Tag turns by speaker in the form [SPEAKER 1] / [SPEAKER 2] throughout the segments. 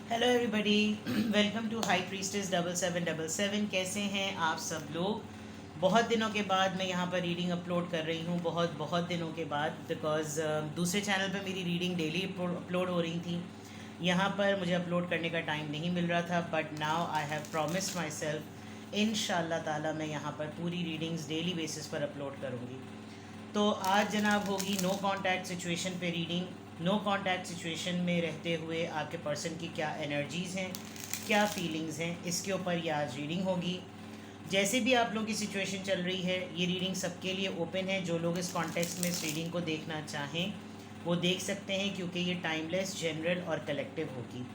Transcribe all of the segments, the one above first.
[SPEAKER 1] Hello everybody, welcome to high priestess 7777। कैसे हैं आप सब लोग? बहुत दिनों के बाद मैं यहाँ पर रीडिंग अपलोड कर रही हूँ, बहुत बहुत दिनों के बाद, बिकॉज़ दूसरे चैनल पर मेरी रीडिंग डेली अपलोड हो रही थी। यहाँ पर मुझे अपलोड करने का टाइम नहीं मिल रहा था, but now I have promised my self, इंशाल्लाह ताला मैं यहाँ पर पूरी रीडिंग्स डेली बेसिस पर अपलोड करूँगी। तो आज जनाब होगी नो कांटेक्ट सिचुएशन पे रीडिंग। नो कांटेक्ट सिचुएशन में रहते हुए आपके पर्सन की क्या एनर्जीज़ हैं, क्या फीलिंग्स हैं, इसके ऊपर ये आज रीडिंग होगी। जैसे भी आप लोगों की सिचुएशन चल रही है, ये रीडिंग सबके लिए ओपन है। जो लोग इस कॉन्टेक्स्ट में इस रीडिंग को देखना चाहें वो देख सकते हैं, क्योंकि ये टाइमलेस, जनरल और कलेक्टिव होगी।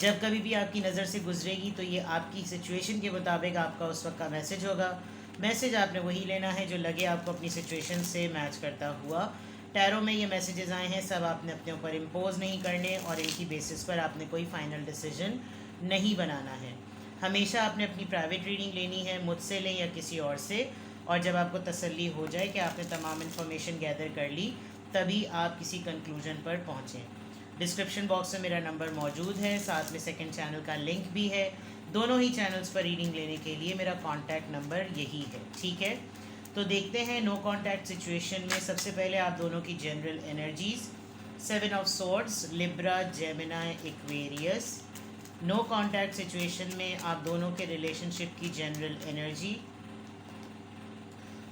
[SPEAKER 1] जब कभी भी आपकी नज़र से गुजरेगी तो ये आपकी सिचुएशन के मुताबिक आपका उस वक्त का मैसेज होगा। मैसेज आपने वही लेना है जो लगे आपको अपनी सिचुएशन से मैच करता हुआ। टैरो में ये मैसेजेस आए हैं, सब आपने अपने ऊपर इम्पोज नहीं करने और इनकी बेसिस पर आपने कोई फाइनल डिसीजन नहीं बनाना है। हमेशा आपने अपनी प्राइवेट रीडिंग लेनी है, मुझसे लें या किसी और से, और जब आपको तसल्ली हो जाए कि आपने तमाम इन्फॉर्मेशन गैदर कर ली, तभी आप किसी कंक्लूजन पर पहुँचें। डिस्क्रिप्शन बॉक्स में मेरा नंबर मौजूद है, साथ में सेकंड चैनल का लिंक भी है। दोनों ही चैनल्स पर रीडिंग लेने के लिए मेरा कॉन्टैक्ट नंबर यही है, ठीक है? तो देखते हैं नो कॉन्टैक्ट सिचुएशन में सबसे पहले आप दोनों की general energies. 7 of swords, Libra, Gemini, Aquarius. No contact situation में आप दोनों के रिलेशनशिप की general energy,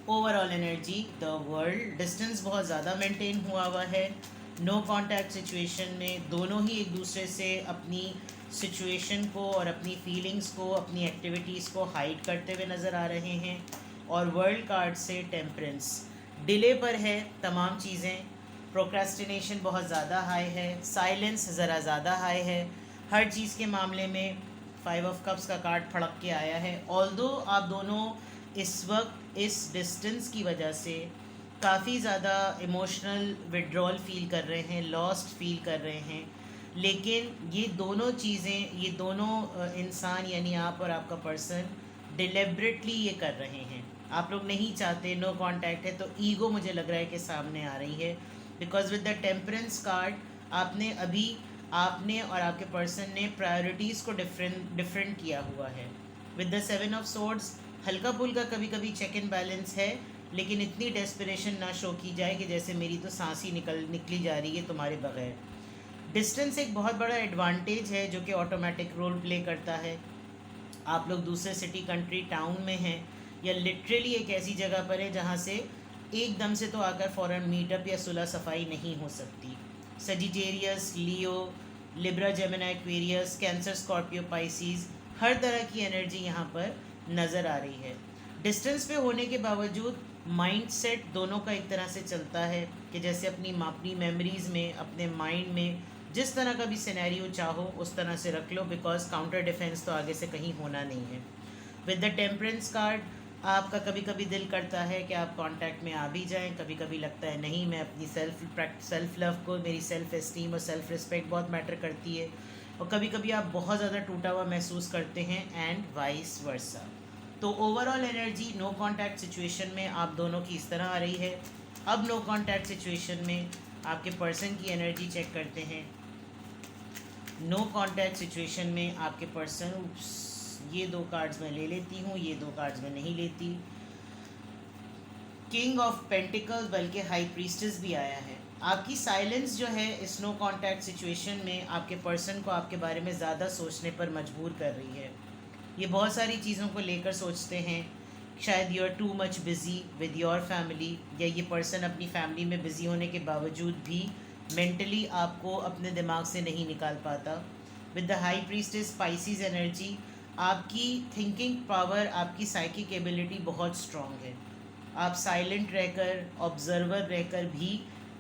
[SPEAKER 1] overall energy, the world. Distance बहुत ज़्यादा मेंटेन हुआ है। नो कांटेक्ट सिचुएशन में दोनों ही एक दूसरे से अपनी सिचुएशन को और अपनी फीलिंग्स को, अपनी एक्टिविटीज़ को हाइड करते हुए नज़र आ रहे हैं। और वर्ल्ड कार्ड से टेम्परेंस, डिले पर है तमाम चीज़ें। प्रोक्रेस्टिनेशन बहुत ज़्यादा हाई है, साइलेंस ज़रा ज़्यादा हाई है हर चीज़ के मामले में। 5 ऑफ कप्स का कार्ड फड़क के आया है। ऑल्दो आप दोनों इस वक्त इस डिस्टेंस की वजह से काफ़ी ज़्यादा इमोशनल विड्रॉल फील कर रहे हैं, लॉस्ट फील कर रहे हैं, लेकिन ये दोनों चीज़ें, ये दोनों इंसान यानी आप और आपका पर्सन डिलिबरेटली ये कर रहे हैं। आप लोग नहीं चाहते, नो कांटेक्ट है, तो ईगो मुझे लग रहा है कि सामने आ रही है। Because with the temperance card आपने और आपके पर्सन ने प्रायोरिटीज़ को डिफरेंट किया हुआ है। विद द 7 ऑफ सोर्ड्स हल्का फुल्का कभी कभी चेक इन बैलेंस है, लेकिन इतनी डेस्परेशन ना शो की जाए कि जैसे मेरी तो सांस ही निकली जा रही है तुम्हारे बगैर। डिस्टेंस एक बहुत बड़ा एडवांटेज है जो कि ऑटोमेटिक रोल प्ले करता है। आप लोग दूसरे सिटी, कंट्री, टाउन में हैं, या लिटरली एक ऐसी जगह पर है जहाँ से एकदम से तो आकर फ़ौरन मीटअप या सुलह सफाई नहीं हो सकती। Sagittarius, Leo, Libra, Gemini, Aquarius, Cancer, Scorpio, Pisces, हर तरह की एनर्जी यहाँ पर नज़र आ रही है। डिस्टेंस पे होने के बावजूद माइंड सेट दोनों का एक तरह से चलता है कि जैसे अपनी मेमोरीज़ में, अपने माइंड में जिस तरह का भी सिनेरियो चाहो उस तरह से रख लो, बिकॉज काउंटर डिफेंस तो आगे से कहीं होना नहीं है। विद द टेम्परेंस कार्ड आपका कभी कभी दिल करता है कि आप कांटेक्ट में आ भी जाएं, कभी कभी लगता है नहीं, मैं अपनी सेल्फ लव को, मेरी सेल्फ एस्टीम और सेल्फ रिस्पेक्ट बहुत मैटर करती है, और कभी कभी आप बहुत ज़्यादा टूटा हुआ महसूस करते हैं, एंड वाइस वर्सा। तो overall energy no contact situation में आप दोनों की इस तरह आ रही है। अब नो कांटेक्ट सिचुएशन में आपके पर्सन की एनर्जी चेक करते हैं। नो कांटेक्ट सिचुएशन में आपके पर्सन, ये 2 कार्ड्स मैं ले लेती हूँ, ये 2 कार्ड्स मैं नहीं लेती। किंग ऑफ पेंटिकल्स, बल्कि हाई प्रीस्टेस भी आया है। आपकी साइलेंस जो है इस नो कांटेक्ट सिचुएशन में आपके पर्सन को आपके बारे में ज़्यादा सोचने पर मजबूर कर रही है। ये बहुत सारी चीज़ों को लेकर सोचते हैं। शायद you are too much busy with your family, या ये पर्सन अपनी फैमिली में बिज़ी होने के बावजूद भी मेंटली आपको अपने दिमाग से नहीं निकाल पाता। With the high priestess, species energy, आपकी थिंकिंग पावर, आपकी साइकिक एबिलिटी बहुत स्ट्रॉन्ग है। आप साइलेंट रहकर, ऑब्जर्वर रहकर भी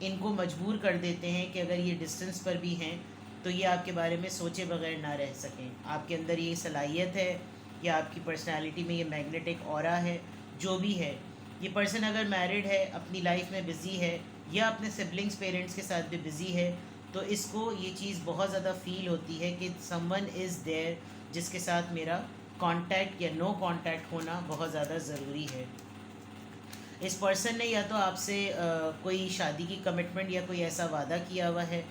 [SPEAKER 1] इनको मजबूर कर देते हैं कि अगर ये डिस्टेंस पर भी हैं तो ये आपके बारे में सोचे बगैर ना रह सकें। आपके अंदर ये सलाहियत है, या आपकी पर्सनालिटी में ये मैग्नेटिक ऑरा है, जो भी है। ये पर्सन अगर मैरिड है, अपनी लाइफ में बिज़ी है, या अपने सिबलिंग्स, पेरेंट्स के साथ भी बिज़ी है, तो इसको ये चीज़ बहुत ज़्यादा फील होती है कि समवन इज़ देयर जिसके साथ मेरा कांटेक्ट या नो कांटेक्ट होना बहुत ज़्यादा ज़रूरी है। इस पर्सन ने या तो आपसे कोई शादी की कमिटमेंट या कोई ऐसा वादा किया हुआ है,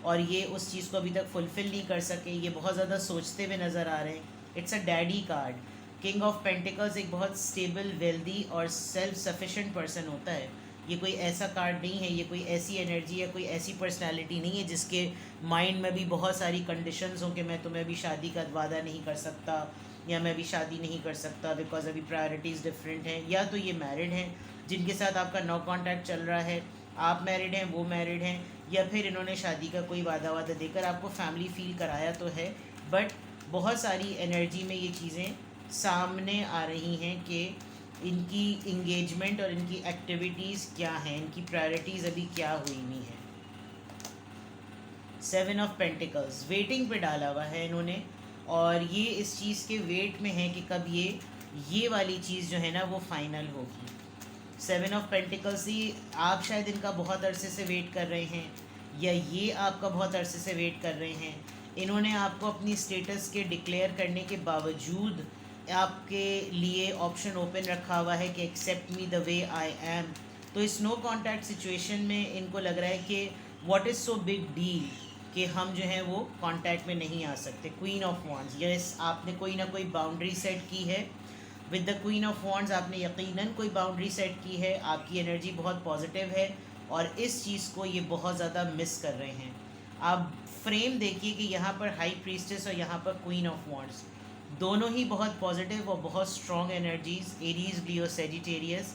[SPEAKER 1] और ये उस चीज़ को अभी तक फुलफ़िल नहीं कर सके, ये बहुत ज़्यादा सोचते हुए नज़र आ रहे हैं। It's a daddy card. King of pentacles एक बहुत स्टेबल, वेल्दी और सेल्फ सफिशेंट पर्सन होता है। ये कोई ऐसा कार्ड नहीं है, ये कोई ऐसी एनर्जी या कोई ऐसी पर्सनालिटी नहीं है जिसके माइंड में भी बहुत सारी कंडीशंस हों कि मैं तुम्हें अभी शादी का वादा नहीं कर सकता, या मैं अभी शादी नहीं कर सकता बिकॉज अभी प्रायोरिटीज़ डिफरेंट हैं। या तो ये मैरिड हैं जिनके साथ आपका नो कांटेक्ट चल रहा है, आप मैरिड हैं, वो मैरिड हैं, या फिर इन्होंने शादी का कोई वादा देकर आपको फैमिली फील कराया तो है, बट बहुत सारी एनर्जी में ये चीज़ें सामने आ रही हैं कि इनकी इंगेजमेंट और इनकी एक्टिविटीज़ क्या हैं, इनकी प्रायोरिटीज़ अभी क्या हुई नहीं है। 7 ऑफ पेंटिकल्स वेटिंग पे डाला हुआ है इन्होंने, और ये इस चीज़ के वेट में है कि कब ये वाली चीज़ जो है ना वो फाइनल होगी। 7 ऑफ पेंटिकल्स ही आप शायद इनका बहुत अरसे से वेट कर रहे हैं, या ये आपका बहुत अरसे से वेट कर रहे हैं। इन्होंने आपको अपनी स्टेटस के डिक्लेयर करने के बावजूद आपके लिए ऑप्शन ओपन रखा हुआ है कि accept me the way I am. तो इस नो कॉन्टैक्ट सिचुएशन में इनको लग रहा है कि what is so big deal कि हम जो है वो कांटेक्ट में नहीं आ सकते। क्वीन ऑफ वॉन्ड्स, यस आपने कोई ना कोई बाउंड्री सेट की है with the queen of wands, आपने यकीनन कोई बाउंड्री सेट की है। आपकी एनर्जी बहुत पॉजिटिव है और इस चीज़ को ये बहुत ज़्यादा मिस कर रहे हैं। आप फ्रेम देखिए कि यहाँ पर हाई प्रीस्टेस और यहाँ पर क्वीन ऑफ वॉन्ड्स, दोनों ही बहुत पॉजिटिव और बहुत स्ट्रॉन्ग एनर्जीज, एरीज, लियो, सेजिटेरियस।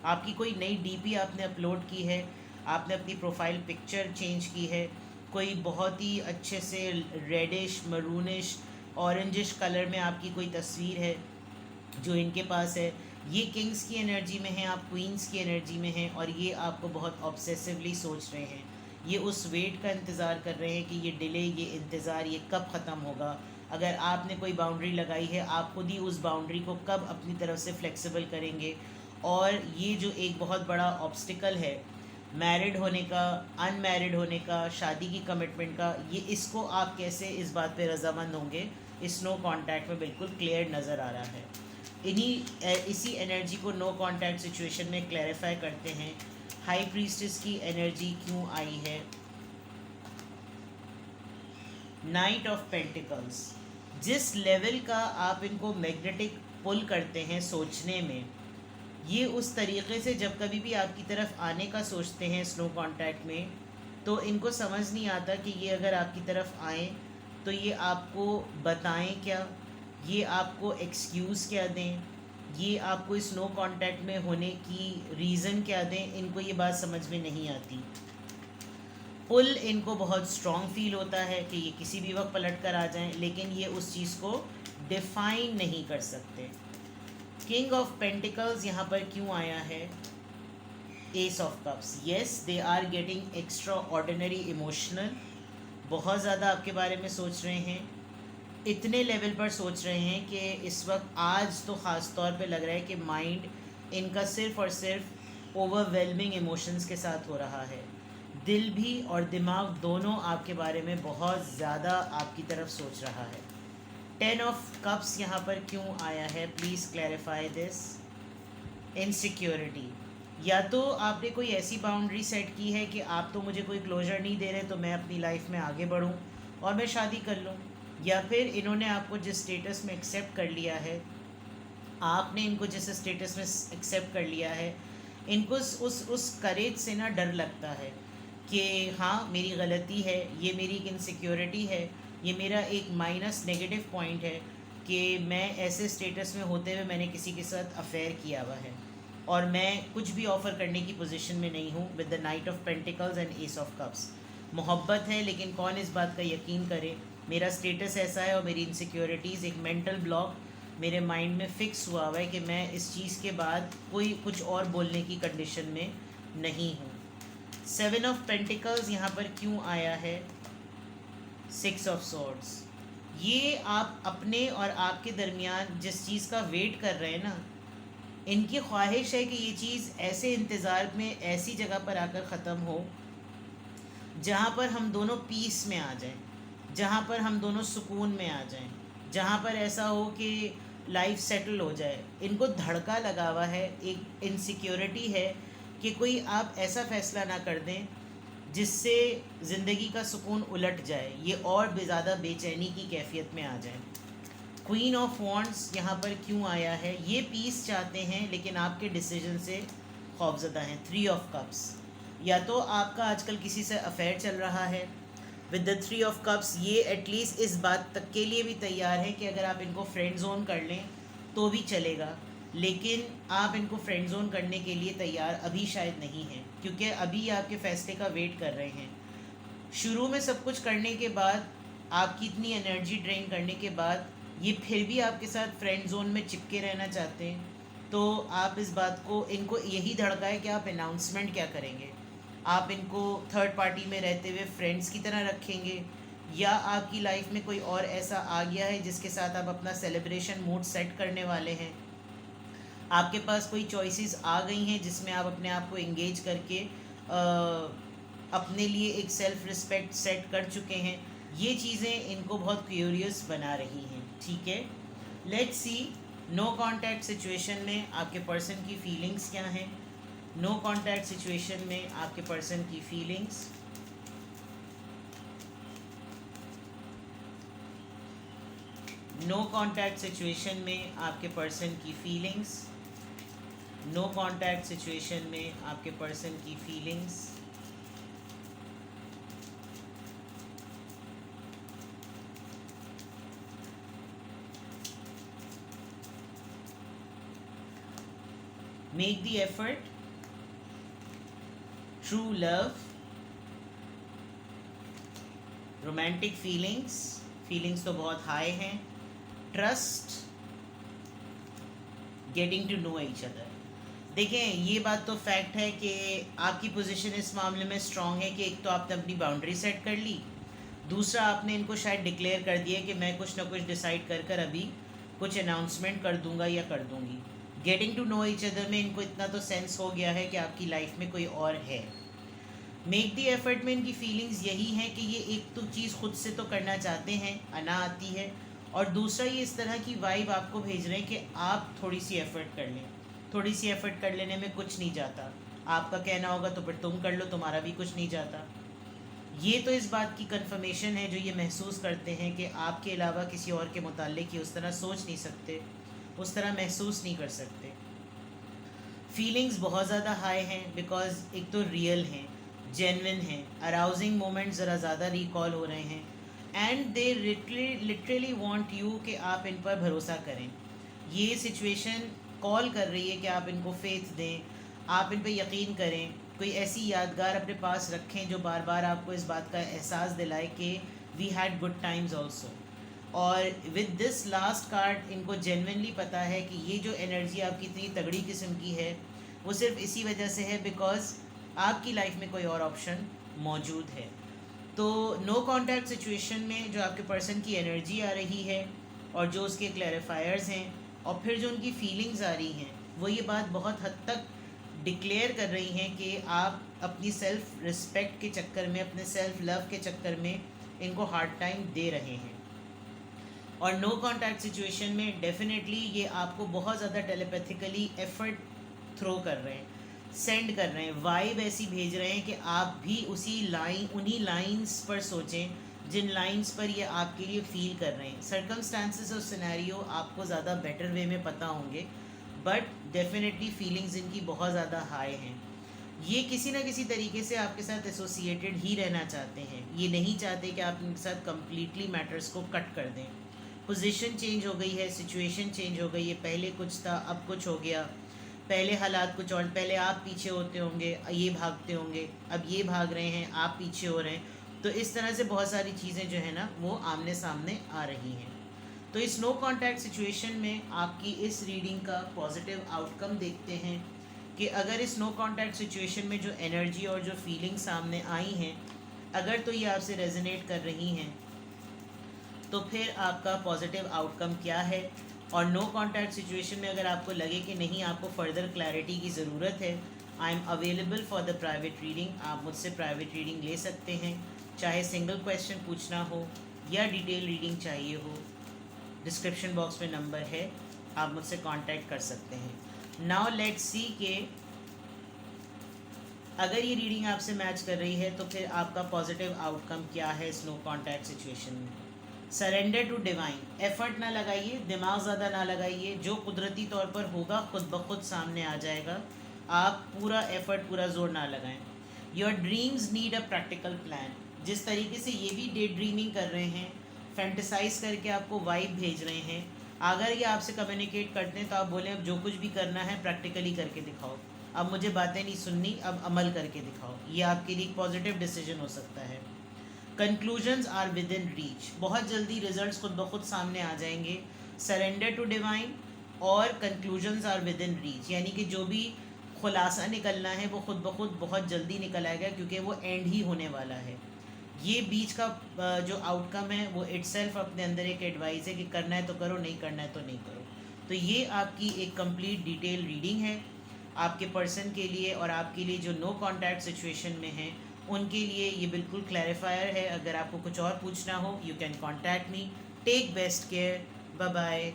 [SPEAKER 1] आपकी कोई नई डीपी आपने अपलोड की है, आपने अपनी प्रोफाइल पिक्चर चेंज की है, कोई बहुत ही अच्छे से रेडिश, मरूनिश, ऑरेंजिश कलर में आपकी कोई तस्वीर है जो इनके पास है। ये किंग्स की एनर्जी में है, आप क्वींस की एनर्जी में हैं, और ये आपको बहुत ऑब्सेसिवली सोच रहे हैं। ये उस वेट का इंतज़ार कर रहे हैं कि ये डिले, ये इंतज़ार, ये कब ख़त्म होगा। अगर आपने कोई बाउंड्री लगाई है, आप खुद ही उस बाउंड्री को कब अपनी तरफ से फ्लेक्सिबल करेंगे। और ये जो एक बहुत बड़ा ऑब्स्टिकल है मैरिड होने का, अनमैरिड होने का, शादी की कमिटमेंट का, ये इसको आप कैसे इस बात पे रजामंद होंगे, इस नो कांटेक्ट में बिल्कुल क्लियर नज़र आ रहा है। इसी एनर्जी को नो कांटेक्ट सिचुएशन में क्लैरिफाई करते हैं। हाई प्रीस्टेस की एनर्जी क्यों आई है? नाइट ऑफ पेंटिकल्स, जिस लेवल का आप इनको मैग्नेटिक पुल करते हैं सोचने में, ये उस तरीक़े से जब कभी भी आपकी तरफ आने का सोचते हैं स्नो कांटेक्ट में, तो इनको समझ नहीं आता कि ये अगर आपकी तरफ आएँ तो ये आपको बताएं क्या, ये आपको एक्सक्यूज़ क्या दें, ये आपको इस नो कांटेक्ट में होने की रीज़न क्या दें, इनको ये बात समझ में नहीं आती। पुल इनको बहुत स्ट्रॉन्ग फील होता है कि ये किसी भी वक्त पलट कर आ जाएं, लेकिन ये उस चीज़ को डिफाइन नहीं कर सकते। किंग ऑफ पेंटिकल्स यहाँ पर क्यों आया है? Ace of cups, yes they are getting extraordinary emotional, बहुत ज़्यादा आपके बारे में सोच रहे हैं, इतने लेवल पर सोच रहे हैं कि इस वक्त आज तो ख़ास तौर पे लग रहा है कि माइंड इनका सिर्फ़ और सिर्फ ओवरवेलमिंग इमोशंस के साथ हो रहा है। दिल भी और दिमाग दोनों आपके बारे में बहुत ज़्यादा आपकी तरफ सोच रहा है। 10 ऑफ कप्स यहाँ पर क्यों आया है? Please clarify this. इनसिक्योरिटी, या तो आपने कोई ऐसी बाउंड्री सेट की है कि आप तो मुझे कोई क्लोजर नहीं दे रहे, तो मैं अपनी लाइफ में आगे बढ़ूँ और मैं शादी कर लूँ, या फिर इन्होंने आपको जिस स्टेटस में एक्सेप्ट कर लिया है, आपने इनको जिस स्टेटस में एक्सेप्ट कर लिया है, इनको उस करेज से ना डर लगता है कि हाँ मेरी गलती है, ये मेरी एक इनसिक्योरिटी है, ये मेरा एक माइनस नेगेटिव पॉइंट है कि मैं ऐसे स्टेटस में होते हुए मैंने किसी के साथ अफेयर किया हुआ है और मैं कुछ भी ऑफ़र करने की पोजीशन में नहीं हूँ। With the night of pentacles and S of cups, मोहब्बत है लेकिन कौन इस बात का यकीन करे, मेरा स्टेटस ऐसा है और मेरी इनसिक्योरिटीज़, एक मेंटल ब्लॉक मेरे माइंड में फ़िक्स हुआ हुआ है कि मैं इस चीज़ के बाद कोई कुछ और बोलने की कंडीशन में नहीं हूँ। 7 ऑफ पेंटिकल्स यहाँ पर क्यों आया है? 6 ऑफ सॉर्ड्स, ये आप अपने और आपके दरमियान जिस चीज़ का वेट कर रहे हैं ना, इनकी ख्वाहिश है कि ये चीज़ ऐसे इंतज़ार में ऐसी जगह पर आकर ख़त्म हो जहाँ पर हम दोनों पीस में आ जाएं, जहाँ पर हम दोनों सुकून में आ जाएं, जहाँ पर ऐसा हो कि लाइफ सेटल हो जाए। इनको धड़का लगा हुआ है, एक इनसिक्योरिटी है कि कोई आप ऐसा फ़ैसला ना कर दें जिससे ज़िंदगी का सुकून उलट जाए, ये और भी ज़्यादा बेचैनी की कैफियत में आ जाए। क्वीन ऑफ वॉन्ड्स यहाँ पर क्यों आया है? ये पीस चाहते हैं लेकिन आपके डिसीजन से खौफजदा हैं। थ्री ऑफ कप्स, या तो आपका आजकल किसी से अफेयर चल रहा है। With the three of cups ये एटलीस्ट इस बात तक के लिए भी तैयार है कि अगर आप इनको फ्रेंड जोन कर लें तो भी चलेगा, लेकिन आप इनको फ्रेंड जोन करने के लिए तैयार अभी शायद नहीं हैं, क्योंकि अभी आपके फैसले का वेट कर रहे हैं। शुरू में सब कुछ करने के बाद, आपकी इतनी एनर्जी ड्रेन करने के बाद, ये फिर भी आपके साथ फ्रेंड जोन में चिपके रहना चाहते हैं। तो आप इस बात को, इनको यही धड़का है कि आप अनाउंसमेंट क्या करेंगे। आप इनको थर्ड पार्टी में रहते हुए फ्रेंड्स की तरह रखेंगे, या आपकी लाइफ में कोई और ऐसा आ गया है जिसके साथ आप अपना सेलिब्रेशन मूड सेट करने वाले हैं। आपके पास कोई चॉइसेस आ गई हैं जिसमें आप अपने आप को एंगेज करके अपने लिए एक सेल्फ रिस्पेक्ट सेट कर चुके हैं। ये चीज़ें इनको बहुत क्यूरियस बना रही हैं। ठीक है, let's see no contact situation में आपके पर्सन की फीलिंग्स क्या हैं। नो कांटेक्ट सिचुएशन में आपके पर्सन की फीलिंग्स, नो कांटेक्ट सिचुएशन में आपके पर्सन की फीलिंग्स, नो कांटेक्ट सिचुएशन में आपके पर्सन की feelings, make the effort, true love, romantic feelings, feelings तो बहुत हाई हैं, trust, getting to know each other. देखें, ये बात तो फैक्ट है कि आपकी पोजीशन इस मामले में स्ट्रांग है कि एक तो आपने अपनी बाउंड्री सेट कर ली, दूसरा आपने इनको शायद डिक्लेयर कर दिया कि मैं कुछ ना कुछ डिसाइड कर कर अभी कुछ अनाउंसमेंट कर दूंगा या कर दूंगी। Getting to know each other में इनको इतना तो सेंस हो गया है कि आपकी लाइफ में कोई और है। मेक दी एफर्ट में इनकी फीलिंग्स यही है कि ये एक तो चीज़ खुद से तो करना चाहते हैं, अना आती है, और दूसरा ये इस तरह की वाइब आपको भेज रहे हैं कि आप थोड़ी सी एफर्ट कर लें। थोड़ी सी एफर्ट कर लेने में कुछ नहीं जाता, आपका कहना होगा तो फिर तुम कर लो, तुम्हारा भी कुछ नहीं जाता। ये तो इस बात की कंफर्मेशन है जो ये महसूस करते हैं कि आपके अलावा किसी और के मुताल्लिक ये उस तरह सोच नहीं सकते, उस तरह महसूस नहीं कर सकते। फीलिंग्स बहुत ज़्यादा हाई हैं बिकॉज एक तो रियल हैं, जेन्युइन हैं, अराउजिंग मोमेंट्स ज़रा ज़्यादा रिकॉल हो रहे हैं, and they literally want you कि आप इन पर भरोसा करें। ये सिचुएशन कॉल कर रही है कि आप इनको फेथ दें, आप इन पर यकीन करें, कोई ऐसी यादगार अपने पास रखें जो बार बार आपको इस बात का एहसास दिलाए कि we had good times also. और विद दिस लास्ट कार्ड इनको जेन्युइनली पता है कि ये जो एनर्जी आपकी इतनी तगड़ी किस्म की है वो सिर्फ इसी वजह से है बिकॉज आपकी लाइफ में कोई और ऑप्शन मौजूद है। तो नो कांटेक्ट सिचुएशन में जो आपके पर्सन की एनर्जी आ रही है और जो उसके क्लैरिफायर्स हैं और फिर जो उनकी फीलिंग्स आ रही हैं, वो ये बात बहुत हद तक डिक्लेयर कर रही हैं कि आप अपनी सेल्फ रिस्पेक्ट के चक्कर में, अपने सेल्फ लव के चक्कर में इनको हार्ड टाइम दे रहे हैं। और नो कांटेक्ट सिचुएशन में डेफिनेटली ये आपको बहुत ज़्यादा टेलीपैथिकली एफर्ट थ्रो कर रहे हैं, सेंड कर रहे हैं, वाइब ऐसी भेज रहे हैं कि आप भी उन्हीं लाइंस पर सोचें जिन लाइंस पर ये आपके लिए फील कर रहे हैं। सर्कमस्टांसेस और सिनेरियो आपको ज़्यादा बेटर वे में पता होंगे, बट डेफिनेटली फीलिंग्स इनकी बहुत ज़्यादा हाई हैं। ये किसी ना किसी तरीके से आपके साथ एसोसिएटेड ही रहना चाहते हैं, ये नहीं चाहते कि आप इनके साथ कम्प्लीटली मैटर्स को कट कर दें। पोजीशन चेंज हो गई है, सिचुएशन चेंज हो गई है, पहले कुछ था अब कुछ हो गया, पहले हालात कुछ और, पहले आप पीछे होते होंगे, ये भागते होंगे, अब ये भाग रहे हैं, आप पीछे हो रहे हैं। तो इस तरह से बहुत सारी चीज़ें जो है ना वो आमने सामने आ रही हैं। तो इस नो कांटेक्ट सिचुएशन में आपकी इस रीडिंग का पॉजिटिव आउटकम देखते हैं कि अगर इस नो कांटेक्ट सिचुएशन में जो एनर्जी और जो फीलिंग सामने आई हैं, अगर तो ये आपसे रेजोनेट कर रही हैं, तो फिर आपका पॉजिटिव आउटकम क्या है। और नो कांटेक्ट सिचुएशन में अगर आपको लगे कि नहीं, आपको फर्दर क्लैरिटी की ज़रूरत है, I am available for the private reading, आप मुझसे प्राइवेट रीडिंग ले सकते हैं, चाहे सिंगल क्वेश्चन पूछना हो या डिटेल रीडिंग चाहिए हो। डिस्क्रिप्शन बॉक्स में नंबर है, आप मुझसे कांटेक्ट कर सकते हैं। नाउ लेट्स सी के अगर ये रीडिंग आपसे मैच कर रही है तो फिर आपका पॉजिटिव आउटकम क्या है इस नो कॉन्टैक्ट सिचुएशन में। सरेंडर टू डिवाइन, एफर्ट ना लगाइए, दिमाग ज़्यादा ना लगाइए, जो कुदरती तौर पर होगा खुद ब खुद सामने आ जाएगा। आप पूरा एफर्ट, पूरा जोर ना लगाएं। Your dreams need a practical plan, जिस तरीके से ये भी डे ड्रीमिंग कर रहे हैं, फैंटिसाइज करके आपको वाइब भेज रहे हैं, अगर ये आपसे कम्युनिकेट करते हैं तो आप बोलें अब जो कुछ भी करना है प्रैक्टिकली करके दिखाओ, अब मुझे बातें नहीं सुननी, अब अमल करके दिखाओ। ये आपके लिए पॉजिटिव डिसीजन हो सकता है। Conclusions are within reach, बहुत जल्दी रिजल्ट्स खुद ब खुद सामने आ जाएंगे। सरेंडर टू डिवाइन और conclusions are within reach, यानी कि जो भी खुलासा निकलना है वो खुद ब खुद बहुत जल्दी निकल आएगा, क्योंकि वो एंड ही होने वाला है। ये बीच का जो आउटकम है वो इटसेल्फ अपने अंदर एक एडवाइस है कि करना है तो करो, नहीं करना है तो नहीं करो। तो ये आपकी एक कंप्लीट डिटेल रीडिंग है आपके पर्सन के लिए, और आपके लिए जो नो कॉन्टैक्ट सिचुएशन में हैं उनके लिए ये बिल्कुल क्लैरिफायर है। अगर आपको कुछ और पूछना हो, you can contact me. Take best care, bye bye.